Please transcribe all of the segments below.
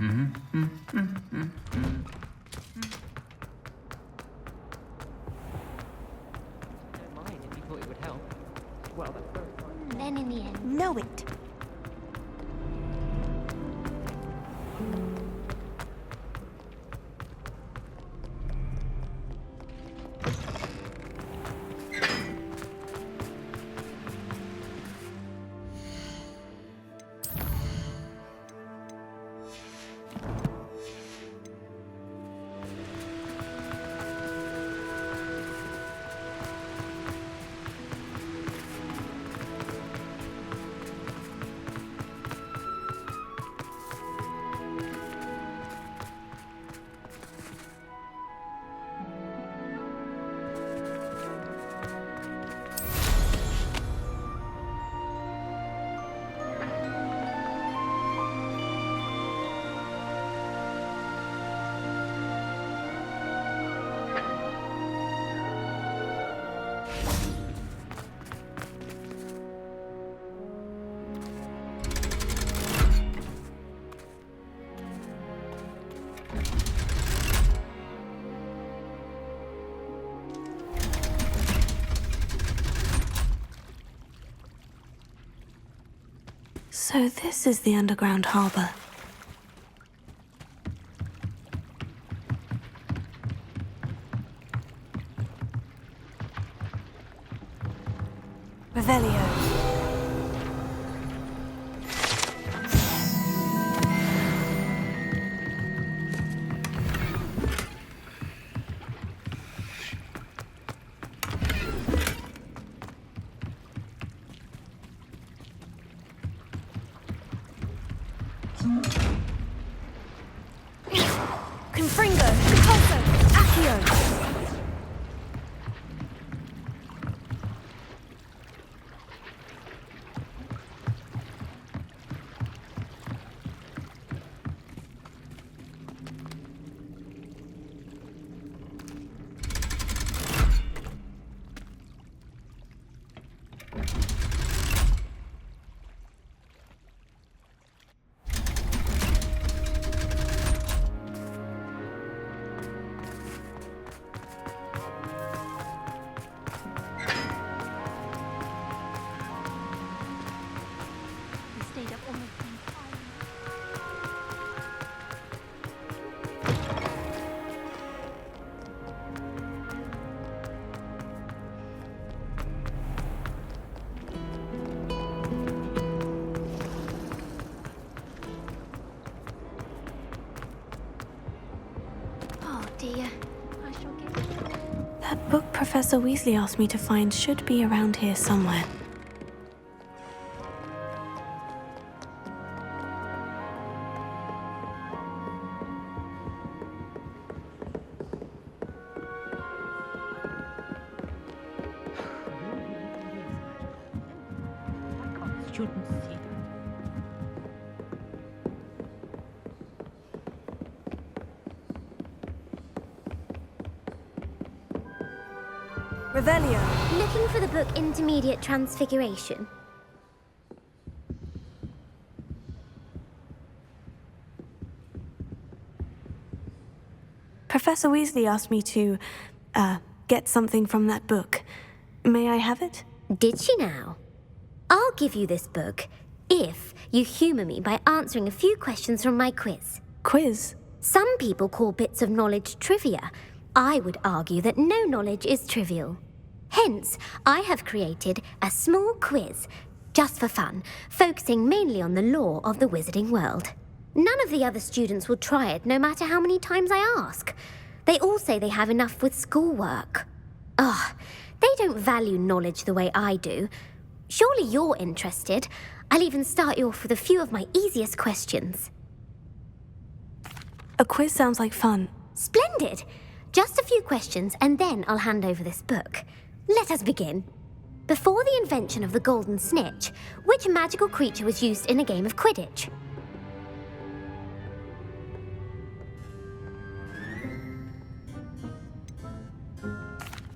Mine, if you thought it would help. Well, that's very fine. Then in the end... Know it. So this is the underground harbor. Revelio. Confringo, Repulso, Accio. Stayed up almost the entire Oh dear. I shall get... That book Professor Weasley asked me to find should be around here somewhere. Shouldn't see them. Revelio. Looking for the book Intermediate Transfiguration. Professor Weasley asked me to, get something from that book. May I have it? Did she now? I'll give you this book if you humour me by answering a few questions from my quiz. Quiz? Some people call bits of knowledge trivia. I would argue that no knowledge is trivial. Hence, I have created a small quiz, just for fun, focusing mainly on the lore of the wizarding world. None of the other students will try it, no matter how many times I ask. They all say they have enough with schoolwork. They don't value knowledge the way I do. Surely you're interested. I'll even start you off with a few of my easiest questions. A quiz sounds like fun. Splendid! Just a few questions, and then I'll hand over this book. Let us begin. Before the invention of the golden snitch, which magical creature was used in a game of Quidditch?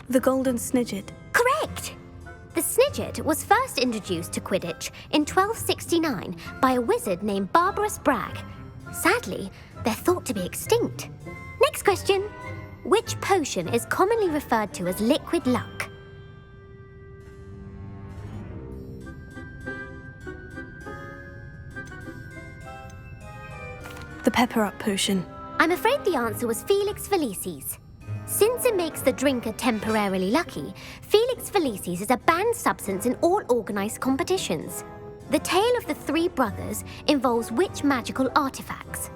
The golden snidget. Correct! The snidget was first introduced to Quidditch in 1269 by a wizard named Barbarous Bragg. Sadly, they're thought to be extinct. Next question. Which potion is commonly referred to as liquid luck? The pepper-up potion. I'm afraid the answer was Felix Felicis. Since it makes the drinker temporarily lucky, Felix Felicis is a banned substance in all organised competitions. The tale of the three brothers involves which magical artifacts?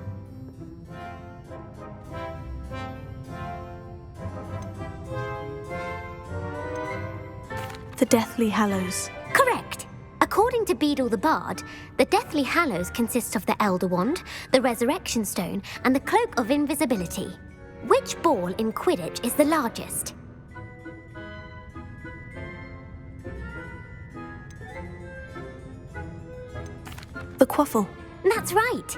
The Deathly Hallows. Correct. According to Beadle the Bard, the Deathly Hallows consists of the Elder Wand, the Resurrection Stone, and the Cloak of Invisibility. Which ball in Quidditch is the largest? The quaffle. That's right.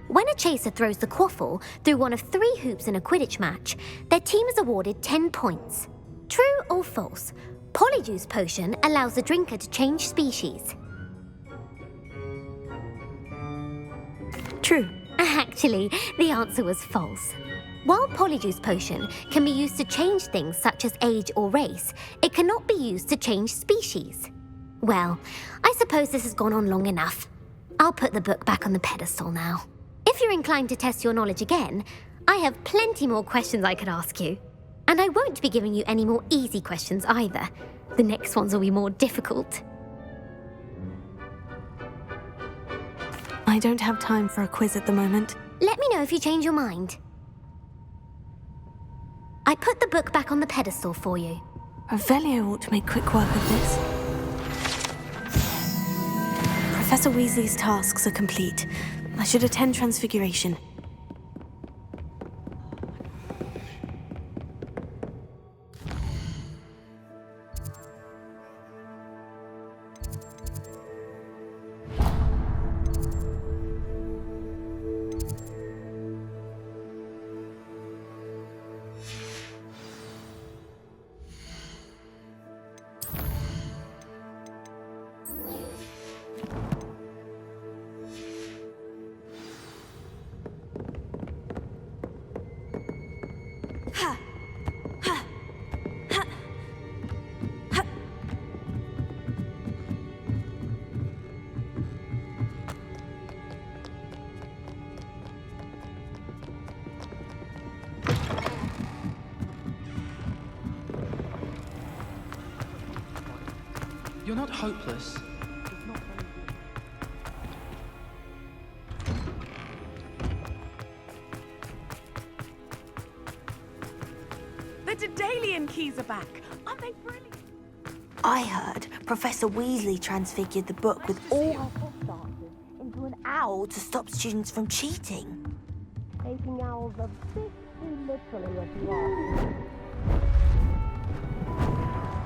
When a chaser throws the quaffle through one of 3 hoops in a Quidditch match, their team is awarded 10 points. True or false? Polyjuice Potion allows the drinker to change species. True. Actually, the answer was false. While Polyjuice Potion can be used to change things such as age or race, it cannot be used to change species. Well, I suppose this has gone on long enough. I'll put the book back on the pedestal now. If you're inclined to test your knowledge again, I have plenty more questions I could ask you. And I won't be giving you any more easy questions either. The next ones will be more difficult. I don't have time for a quiz at the moment. Let me know if you change your mind. I put the book back on the pedestal for you. Revelio ought to make quick work of this. Professor Weasley's tasks are complete. I should attend Transfiguration. You're not hopeless. The Daedalian keys are back. Aren't they brilliant? I heard Professor Weasley transfigured the book with all her starters into an owl to stop students from cheating. Taking owls a bit too literally, if you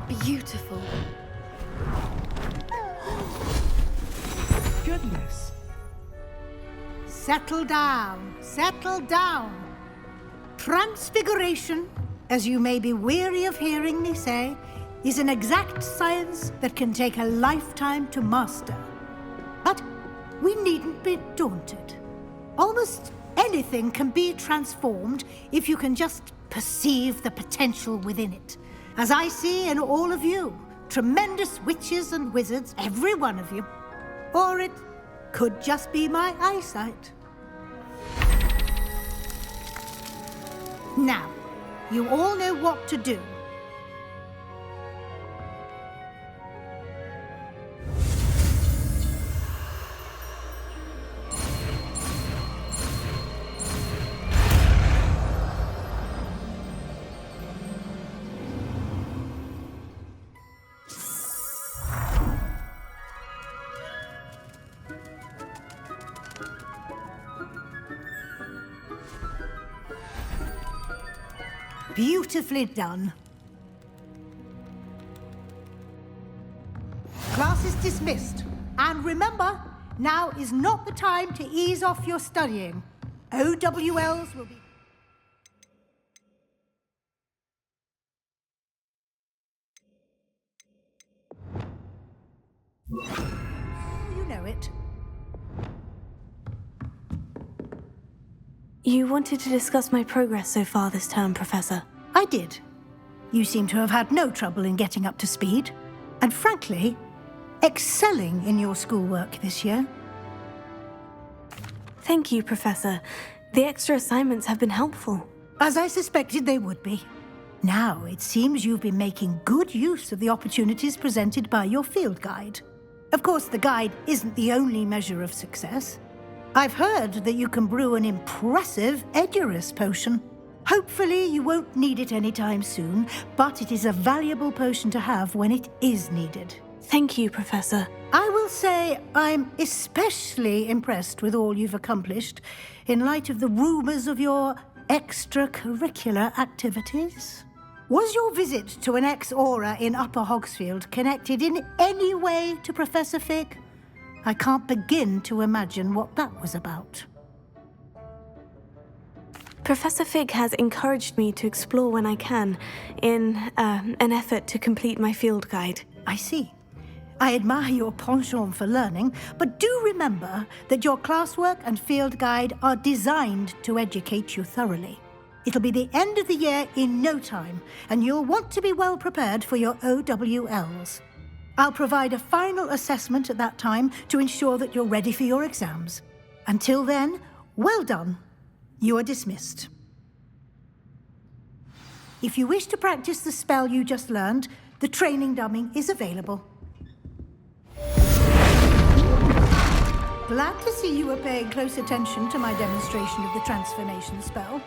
ask. Beautiful. Goodness. Settle down, settle down. Transfiguration, as you may be weary of hearing me say, is an exact science that can take a lifetime to master. But we needn't be daunted. Almost anything can be transformed if you can just perceive the potential within it. As I see in all of you, tremendous witches and wizards, every one of you. Or it could just be my eyesight. Now, you all know what to do. Beautifully done. Class is dismissed. And remember, now is not the time to ease off your studying. OWLs will be... You know it. You wanted to discuss my progress so far this term, Professor. I did. You seem to have had no trouble in getting up to speed, and frankly, excelling in your schoolwork this year. Thank you, Professor. The extra assignments have been helpful. As I suspected they would be. Now, it seems you've been making good use of the opportunities presented by your field guide. Of course, the guide isn't the only measure of success. I've heard that you can brew an impressive Edurus potion. Hopefully, you won't need it anytime soon, but it is a valuable potion to have when it is needed. Thank you, Professor. I will say I'm especially impressed with all you've accomplished in light of the rumors of your extracurricular activities. Was your visit to an ex-aura in Upper Hogsfield connected in any way to Professor Fig? I can't begin to imagine what that was about. Professor Fig has encouraged me to explore when I can, in an effort to complete my field guide. I see. I admire your penchant for learning, but do remember that your classwork and field guide are designed to educate you thoroughly. It'll be the end of the year in no time, and you'll want to be well prepared for your OWLs. I'll provide a final assessment at that time to ensure that you're ready for your exams. Until then, well done. You are dismissed. If you wish to practice the spell you just learned, the training dummy is available. Glad to see you were paying close attention to my demonstration of the transformation spell.